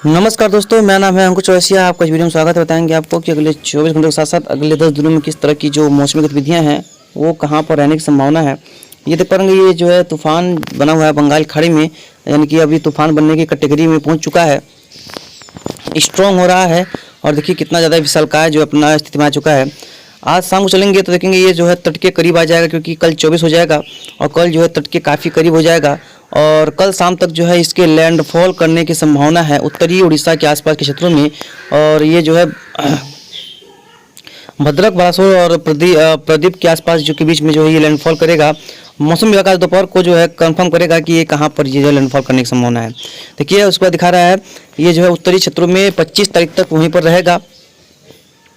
नमस्कार दोस्तों, मेरा नाम है अंकुश चौरसिया। आपका इस वीडियो में स्वागत है। बताएंगे आपको कि अगले 24 घंटों के साथ साथ अगले 10 दिनों में किस तरह की जो मौसमी गतिविधियां हैं वो कहां पर रहने की संभावना है। ये देख पाएंगे, ये जो है तूफान बना हुआ है बंगाल खाड़ी में, यानी कि अभी तूफान बनने की कैटेगरी में पहुंच चुका है, स्ट्रॉन्ग हो रहा है। और देखिए कितना ज़्यादा विशालकाय जो अपना स्थिति में आ चुका है। आज शाम को चलेंगे तो देखेंगे ये जो है तट के करीब आ जाएगा, क्योंकि कल 24 हो जाएगा और कल जो है तट के काफ़ी करीब हो जाएगा। और कल शाम तक जो है इसके लैंडफॉल करने की संभावना है उत्तरी उड़ीसा के आसपास के क्षेत्रों में। और ये जो है भद्रक, बालासोर और प्रदीप के आसपास जो के बीच में जो है ये लैंडफॉल करेगा। मौसम विभाग आज दोपहर को जो है कंफर्म करेगा कि ये कहाँ पर ये जो लैंडफॉल करने की संभावना है। देखिए उसके बाद दिखा रहा है ये जो है उत्तरी क्षेत्रों में 25 तारीख तक वहीं पर रहेगा,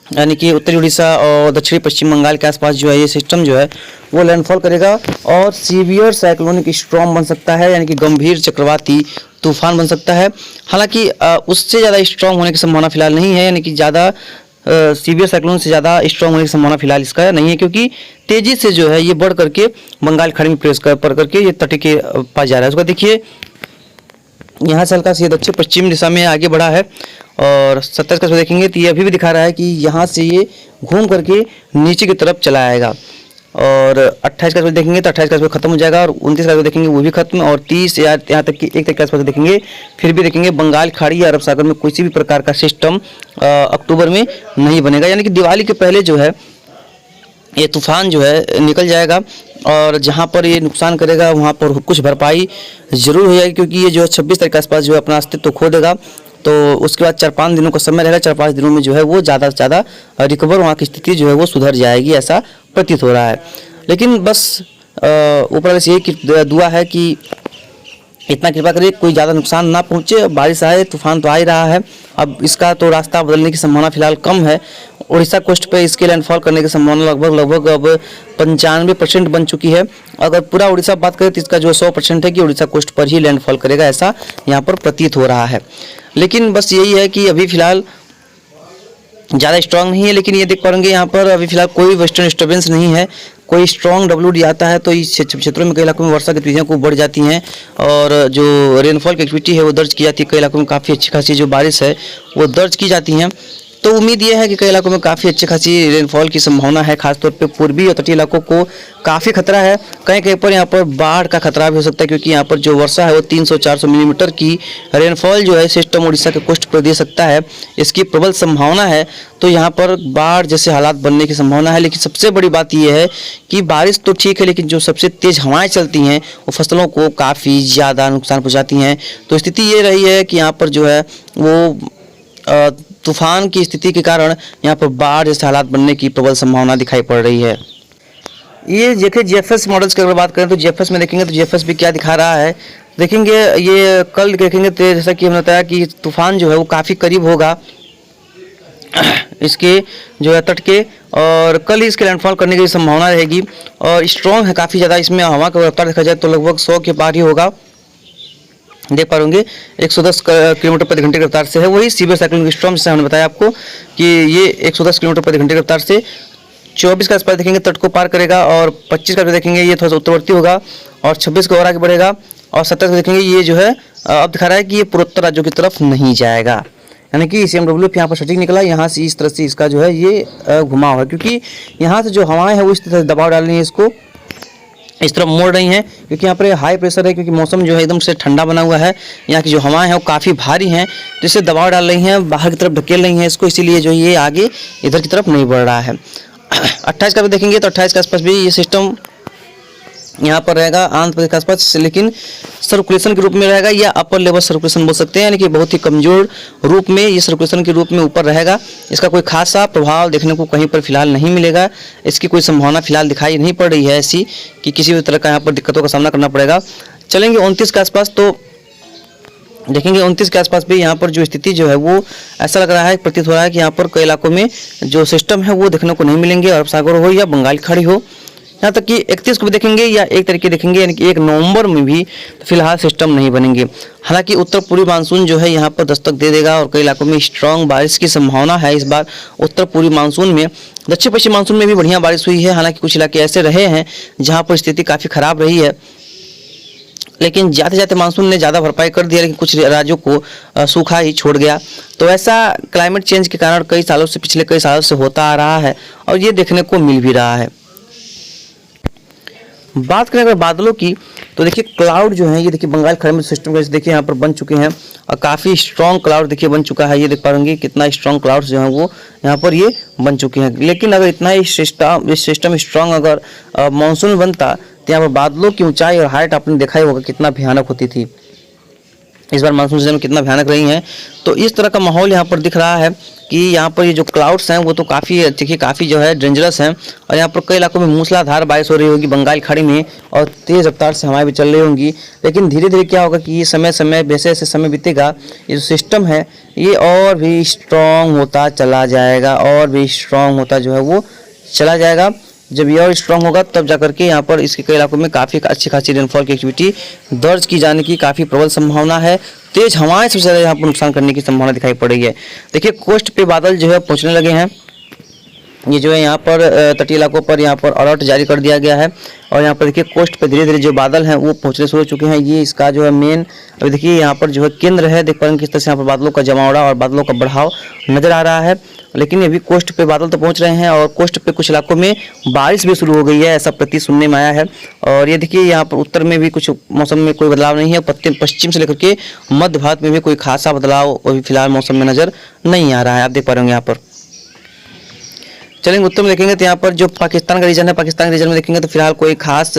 यानी कि उत्तरी उड़ीसा और दक्षिणी पश्चिम बंगाल के आसपास जो है ये सिस्टम जो है वो लैंडफॉल करेगा और सीवियर साइक्लोनिक स्टॉर्म बन सकता है, यानी कि गंभीर चक्रवाती तूफान बन सकता है। हालांकि उससे ज़्यादा स्ट्रॉन्ग होने की संभावना फिलहाल नहीं है, यानी कि ज़्यादा सीवियर साइक्लोन से ज़्यादा स्ट्रॉन्ग होने की संभावना फिलहाल इसका नहीं है, क्योंकि तेज़ी से जो है ये बढ़ करके बंगाल खाड़ी में प्रवेश कर करके ये तट के पास जा रहा है। उसका देखिए यहाँ से हल्का से दक्षिण पश्चिम दिशा में आगे बढ़ा है और 27 का देखेंगे तो ये अभी भी दिखा रहा है कि यहाँ से ये घूम करके नीचे की तरफ चला आएगा। और 28 का देखेंगे तो 28 का खत्म हो जाएगा और 29 का देखेंगे वो भी खत्म। और 30 या यहाँ तक कि 1 तक के आसपास देखेंगे, फिर भी देखेंगे बंगाल खाड़ी या अरब सागर में किसी भी प्रकार का सिस्टम अक्टूबर में नहीं बनेगा, यानी कि दिवाली के पहले जो है ये तूफान जो है निकल जाएगा। और जहाँ पर ये नुकसान करेगा वहाँ पर कुछ भरपाई जरूर हो जाएगी, क्योंकि ये जो है 26 तारीख के आसपास जो है अपना अस्तित्व खो देगा। तो उसके बाद 4-5 दिनों का समय रहेगा, 4-5 दिनों में जो है वो ज़्यादा से ज़्यादा रिकवर, वहाँ की स्थिति जो है वो सुधर जाएगी, ऐसा प्रतीत हो रहा है। लेकिन बस ऊपर वाले से यही दुआ है कि इतना कृपा करिए कोई ज़्यादा नुकसान ना पहुँचे, बारिश आए, तूफान तो आ ही रहा है। अब इसका तो रास्ता बदलने की संभावना फिलहाल कम है। उड़ीसा कोस्ट पे इसके लैंडफॉल करने की संभावना लगभग अब 95% बन चुकी है। अगर पूरा उड़ीसा बात करें तो इसका जो 100% है कि उड़ीसा कोस्ट पर ही लैंडफॉल करेगा, ऐसा यहाँ पर प्रतीत हो रहा है। लेकिन बस यही है कि अभी फिलहाल ज़्यादा स्ट्रॉन्ग नहीं है। लेकिन ये देख पाएंगे यहाँ पर अभी फिलहाल कोई वेस्टर्न डिस्टर्बेंस नहीं है। कोई स्ट्रॉन्ग WD आता है तो इस क्षेत्रों में कई इलाकों में वर्षा गतिविधियाँ को बढ़ जाती हैं और जो रेनफॉल की एक्टिविटी है वो दर्ज की जाती है। कई इलाकों में काफ़ी अच्छी खासी जो बारिश है वो दर्ज की जाती हैं। तो उम्मीद ये है कि कई इलाकों में काफ़ी अच्छी खासी रेनफॉल की संभावना है। खासतौर पे पूर्वी और तटीय इलाकों को काफ़ी खतरा है। कहीं कहीं पर यहाँ पर बाढ़ का खतरा भी हो सकता है, क्योंकि यहाँ पर जो वर्षा है वो 300-400 मिलीमीटर की रेनफॉल जो है सिस्टम उड़ीसा के कोस्ट पर दे सकता है, इसकी प्रबल संभावना है। तो यहाँ पर बाढ़ जैसे हालात बनने की संभावना है। लेकिन सबसे बड़ी बात यह है कि बारिश तो ठीक है, लेकिन जो सबसे तेज़ हवाएँ चलती हैं वो फसलों को काफ़ी ज़्यादा नुकसान पहुँचाती हैं। तो स्थिति ये रही है कि यहाँ पर जो है वो तूफान की स्थिति के कारण यहाँ पर बाढ़ जैसे हालात बनने की प्रबल संभावना दिखाई पड़ रही है। ये देखिए GFS मॉडल्स की अगर बात करें तो GFS में देखेंगे तो GFS भी क्या दिखा रहा है। देखेंगे ये कल देखेंगे तो जैसा कि हमने बताया कि तूफान जो है वो काफ़ी करीब होगा इसके जो है तट के, और कल ही इसके लैंडफॉल करने की संभावना रहेगी। और स्ट्रॉन्ग है काफ़ी ज़्यादा, इसमें हवा का रफ्तार देखा जाए तो लगभग 100 के पार ही होगा। देख पाएंगे 110 किलोमीटर प्रति घंटे की रफ्तार से है। वही सीवियर साइक्लोनिक स्टॉर्म जिसे हमने बताया आपको कि ये 110 किलोमीटर प्रति घंटे की रफ्तार से 24 का आसपास देखेंगे तट को पार करेगा। और 25 का भी देखेंगे ये थोड़ा सा उत्तरवर्ती होगा और 26 को और आगे बढ़ेगा। और 27 को देखेंगे ये जो है अब दिखा रहा है कि ये पूर्वोत्तर राज्यों की तरफ नहीं जाएगा, यानी कि CMW यहाँ पर सटीक निकला। यहाँ से इस तरह से इसका जो है ये घुमाव है, क्योंकि यहाँ से जो हवाएं हैं वो इस तरह से दबाव डाल रही है, इसको इस तरफ मोड़ रही हैं, क्योंकि यहाँ पर हाई प्रेशर है, क्योंकि मौसम जो है एकदम से ठंडा बना हुआ है। यहाँ की जो हवाएं हैं वो काफ़ी भारी हैं, जिससे दबाव डाल रही हैं, बाहर की तरफ धकेल रही हैं इसको, इसीलिए जो ये आगे इधर की तरफ नहीं बढ़ रहा है। 28 का भी देखेंगे तो 28 के आसपास भी ये सिस्टम यहाँ पर रहेगा आंध्र प्रदेश के आसपास, लेकिन सर्कुलेशन के रूप में रहेगा या अपर लेवल सर्कुलेशन बोल सकते हैं, यानी कि बहुत ही कमज़ोर रूप में ये सर्कुलेशन के रूप में ऊपर रहेगा। इसका कोई खासा प्रभाव देखने को कहीं पर फिलहाल नहीं मिलेगा। इसकी कोई संभावना फिलहाल दिखाई नहीं पड़ रही है ऐसी कि किसी भी तरह का यहाँ पर दिक्कतों का सामना करना पड़ेगा। चलेंगे 29 के आसपास तो देखेंगे 29 के आसपास भी यहाँ पर जो स्थिति जो है वो ऐसा लग रहा है, प्रतीत हो रहा है कि यहाँ पर कई इलाकों में जो सिस्टम है वो देखने को नहीं मिलेंगे, अरब सागर हो या बंगाल खाड़ी हो। यहाँ तक कि 31 को भी देखेंगे या 1 तारीख देखेंगे, यानी कि 1 नवंबर में भी फिलहाल सिस्टम नहीं बनेंगे। हालांकि उत्तर पूर्वी मानसून जो है यहाँ पर दस्तक दे देगा और कई इलाकों में स्ट्रॉन्ग बारिश की संभावना है। इस बार उत्तर पूर्वी मानसून में, दक्षिण पश्चिम मानसून में भी बढ़िया बारिश हुई है। हालांकि कुछ इलाके ऐसे रहे हैं जहाँ पर स्थिति काफ़ी खराब रही है, लेकिन जाते जाते मानसून ने ज़्यादा भरपाई कर दिया, लेकिन कुछ राज्यों को सूखा ही छोड़ गया। तो ऐसा क्लाइमेट चेंज के कारण कई सालों से, पिछले कई सालों से होता आ रहा है और ये देखने को मिल भी रहा है। बात करें अगर बादलों की, तो देखिए क्लाउड जो है ये देखिए बंगाल खाड़ी में सिस्टम जैसे देखिए यहाँ पर बन चुके हैं और काफ़ी स्ट्रॉन्ग क्लाउड देखिए बन चुका है। ये देख पा रहे कितना स्ट्रॉन्ग क्लाउड्स जो हैं वो यहाँ पर ये बन चुके हैं। लेकिन अगर इतना ही सिस्टम स्ट्रॉन्ग अगर मानसून बनता तो यहाँ पर बादलों की ऊंचाई और हाइट आपने देखा ही होगा कितना भयानक होती थी। इस बार मानसून सीजन में कितना भयानक रही हैं। तो इस तरह का माहौल यहाँ पर दिख रहा है कि यहाँ पर ये जो क्लाउड्स हैं वो तो काफ़ी देखिए काफ़ी जो है डेंजरस हैं और यहाँ पर कई इलाकों में मूसलाधार बारिश हो रही होगी बंगाल खाड़ी में और तेज़ रफ्तार से हवाएं भी चल रही होंगी। लेकिन धीरे धीरे क्या होगा कि ये समय समय जैसे जैसे समय बीतेगा ये जो सिस्टम है ये और भी स्ट्रॉन्ग होता चला जाएगा और भी स्ट्रॉन्ग होता जो है वो चला जाएगा। जब ये और स्ट्रॉन्ग होगा तब जाकर के यहाँ पर इसके कई इलाकों में काफ़ी अच्छी खासी रेनफॉल की एक्टिविटी दर्ज की जाने की काफ़ी प्रबल संभावना है। तेज हवाएं सबसे ज़्यादा यहाँ पर नुकसान करने की संभावना दिखाई पड़ रही है। देखिए कोस्ट पे बादल जो है पहुँचने लगे हैं। ये जो है यहाँ पर तटीय इलाकों पर यहाँ पर अलर्ट जारी कर दिया गया है और यहाँ पर देखिए कोस्ट पे धीरे धीरे जो बादल हैं वो पहुँचने शुरू हो चुके हैं। ये इसका जो है मेन अभी देखिए यहाँ पर जो है केंद्र है, देख पा रहे हैं किस तरह से यहाँ पर बादलों का जमावड़ा और बादलों का बढ़ाव नजर आ रहा है। लेकिन अभी कोस्ट पे बादल तो पहुँच रहे हैं और कोस्ट पे कुछ इलाकों में बारिश भी शुरू हो गई है, ऐसा प्रतीत सुनने में आया है। और ये देखिए यहाँ पर उत्तर में भी कुछ मौसम में कोई बदलाव नहीं है, पश्चिम से लेकर के मध्य भारत में भी कोई खासा बदलाव अभी फिलहाल मौसम में नजर नहीं आ रहा है। आप देख पा रहे होंगे यहाँ पर। चलेंगे उत्तर में देखेंगे तो यहाँ पर जो पाकिस्तान का रीजन है, पाकिस्तान के रीजन में देखेंगे तो फिलहाल कोई खास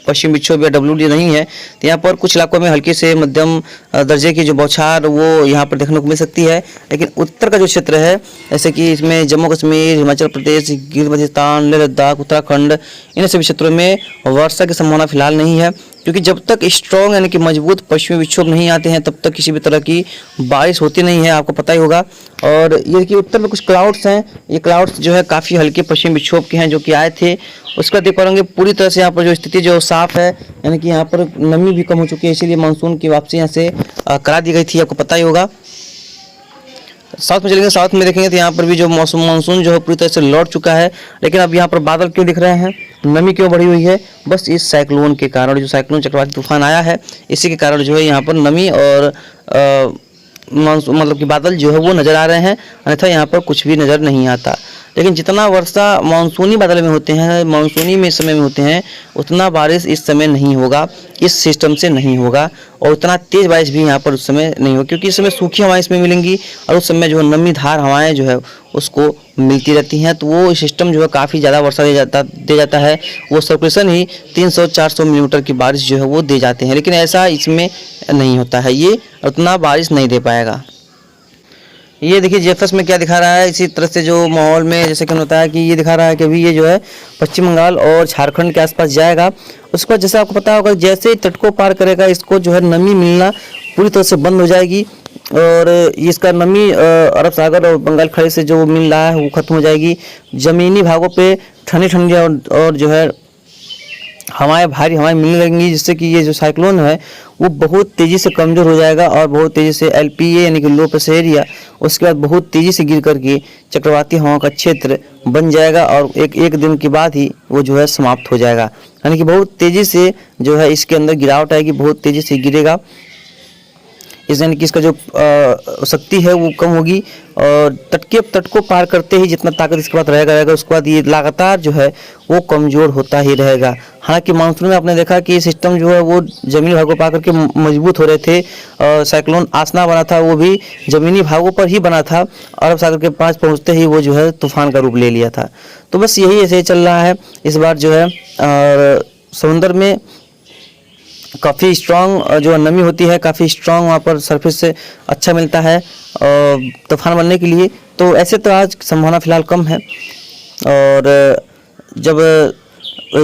पश्चिम विक्षोभ या WD नहीं है। तो यहाँ पर कुछ इलाकों में हल्की से मध्यम दर्जे की जो बौछार वो यहाँ पर देखने को मिल सकती है। लेकिन उत्तर का जो क्षेत्र है जैसे कि इसमें जम्मू कश्मीर, हिमाचल प्रदेश, गिर बल्तिस्तान, लेह लद्दाख, उत्तराखंड, इन सभी क्षेत्रों में वर्षा की संभावना फिलहाल नहीं है, क्योंकि जब तक स्ट्रॉन्ग यानी कि मजबूत पश्चिमी विक्षोभ नहीं आते हैं तब तक किसी भी तरह की बारिश होती नहीं है, आपको पता ही होगा। और ये देखिए उत्तर में कुछ क्लाउड्स हैं, ये क्लाउड्स जो है काफ़ी हल्के पश्चिमी विक्षोभ के हैं जो कि आए थे। उसका देख पा रहे पूरी तरह से यहाँ पर जो स्थिति जो साफ है, यानी कि यहाँ पर नमी भी कम हो चुकी है, इसीलिए मानसून की वापसी यहाँ से करा दी गई थी, आपको पता ही होगा। साउथ में चलेंगे, साउथ में देखेंगे तो यहाँ पर भी जो मानसून जो है पूरी तरह से लौट चुका है। लेकिन अब यहाँ पर बादल क्यों दिख रहे हैं, नमी क्यों बढ़ी हुई है, बस इस साइक्लोन के कारण, जो साइक्लोन चक्रवाती तूफान आया है इसी के कारण जो है यहाँ पर नमी और मानसून मतलब कि बादल जो है वो नज़र आ रहे हैं, अन्यथा यहाँ पर कुछ भी नज़र नहीं आता। लेकिन जितना वर्षा मानसूनी बादल में होते हैं, मानसूनी में समय में होते हैं, उतना बारिश इस समय नहीं होगा, इस सिस्टम से नहीं होगा और उतना तेज़ बारिश भी यहाँ पर उस समय नहीं होगी, क्योंकि इस समय सूखी हवाएं इसमें मिलेंगी और उस समय जो है नमीधार हवाएं जो है उसको मिलती रहती हैं। तो वो सिस्टम जो है काफ़ी ज़्यादा वर्षा दे जाता है, वो सर्कुलेशन ही 300-400 मिलीमीटर की बारिश जो है वो दे जाते हैं। लेकिन ऐसा इसमें नहीं होता है, ये उतना बारिश नहीं दे पाएगा। ये देखिए जेएफएस में क्या दिखा रहा है, इसी तरह से जो माहौल में जैसे कि बताया कि ये दिखा रहा है कि अभी ये जो है पश्चिम बंगाल और झारखंड के आसपास जाएगा। उसके बाद जैसे आपको पता होगा जैसे ही तट को पार करेगा इसको जो है नमी मिलना पूरी तरह से बंद हो जाएगी और इसका नमी अरब सागर और बंगाल खाड़ी से जो मिल रहा है वो खत्म हो जाएगी। ज़मीनी भागों पे ठंडी ठंडी और जो है हवाएं भारी हवाएं मिलने लगेंगी, जिससे कि ये जो साइक्लोन है वो बहुत तेज़ी से कमज़ोर हो जाएगा और बहुत तेज़ी से LPA यानी कि लो प्रेशर एरिया उसके बाद बहुत तेज़ी से गिर करके चक्रवाती हवाओं का क्षेत्र बन जाएगा और एक दिन के बाद ही वो जो है समाप्त हो जाएगा। यानी कि बहुत तेज़ी से जो है इसके अंदर गिरावट आएगी, बहुत तेज़ी से गिरेगा, इस यानी कि इसका जो शक्ति है वो कम होगी और तट को पार करते ही जितना ताकत इसके बाद रहेगा उसके बाद ये लगातार जो है वो कमज़ोर होता ही रहेगा। हालांकि मानसून में आपने देखा कि सिस्टम जो है वो ज़मीनी भागों पर आकर के मजबूत हो रहे थे और साइक्लोन आसना बना था वो भी ज़मीनी भागों पर ही बना था, अरब सागर के पास पहुँचते ही वो जो है तूफान का रूप ले लिया था। तो बस यही ऐसे चल रहा है इस बार जो है। और समुद्र में काफ़ी स्ट्रॉन्ग जो नमी होती है, काफ़ी स्ट्रॉन्ग वहाँ पर सरफेस से अच्छा मिलता है तूफान बनने के लिए। तो ऐसे तो आज संभावना फ़िलहाल कम है और जब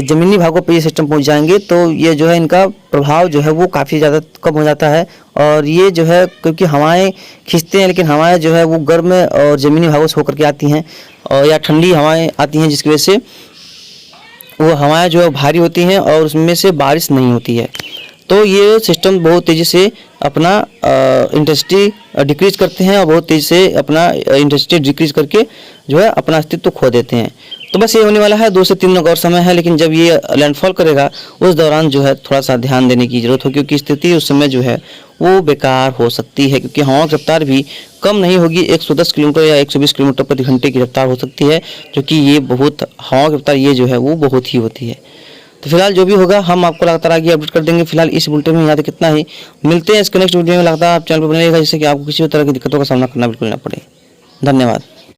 ज़मीनी भागों पे ये सिस्टम पहुँच जाएंगे तो ये जो है इनका प्रभाव जो है वो काफ़ी ज़्यादा कम हो जाता है और ये जो है क्योंकि हवाएं खींचते हैं, लेकिन हवाएं जो है वो गर्म और ज़मीनी भागों से होकर के आती हैं और या ठंडी हवाएँ आती हैं, जिसकी वजह से वो हवाएं जो है भारी होती हैं और उसमें से बारिश नहीं होती है। तो ये सिस्टम बहुत तेज़ी से अपना इंटेंसिटी डिक्रीज करते हैं और बहुत तेज़ी से अपना इंटेंसिटी डिक्रीज करके जो है अपना अस्तित्व खो देते हैं। तो बस ये होने वाला है, 2 से 3 दिन और समय है, लेकिन जब ये लैंडफॉल करेगा उस दौरान जो है थोड़ा सा ध्यान देने की ज़रूरत होगी, क्योंकि स्थिति उस समय जो है वो बेकार हो सकती है, क्योंकि हवा की रफ्तार भी कम नहीं होगी, 110 किलोमीटर या 120 किलोमीटर प्रति घंटे की रफ्तार हो सकती है, जो कि ये बहुत हवा की रफ्तार ये जो है वो बहुत ही होती है। तो फिलहाल जो भी होगा हम आपको लगातार आगे अपडेट कर देंगे। फिलहाल इस बुलेटिन में यहाँ तक कितना ही, मिलते हैं इसके नेक्स्ट वीडियो में। लगातार आप चैनल पर बने रहिएगा जिससे कि आपको किसी भी तरह की दिक्कतों का सामना करना बिल्कुल ना पड़े। धन्यवाद।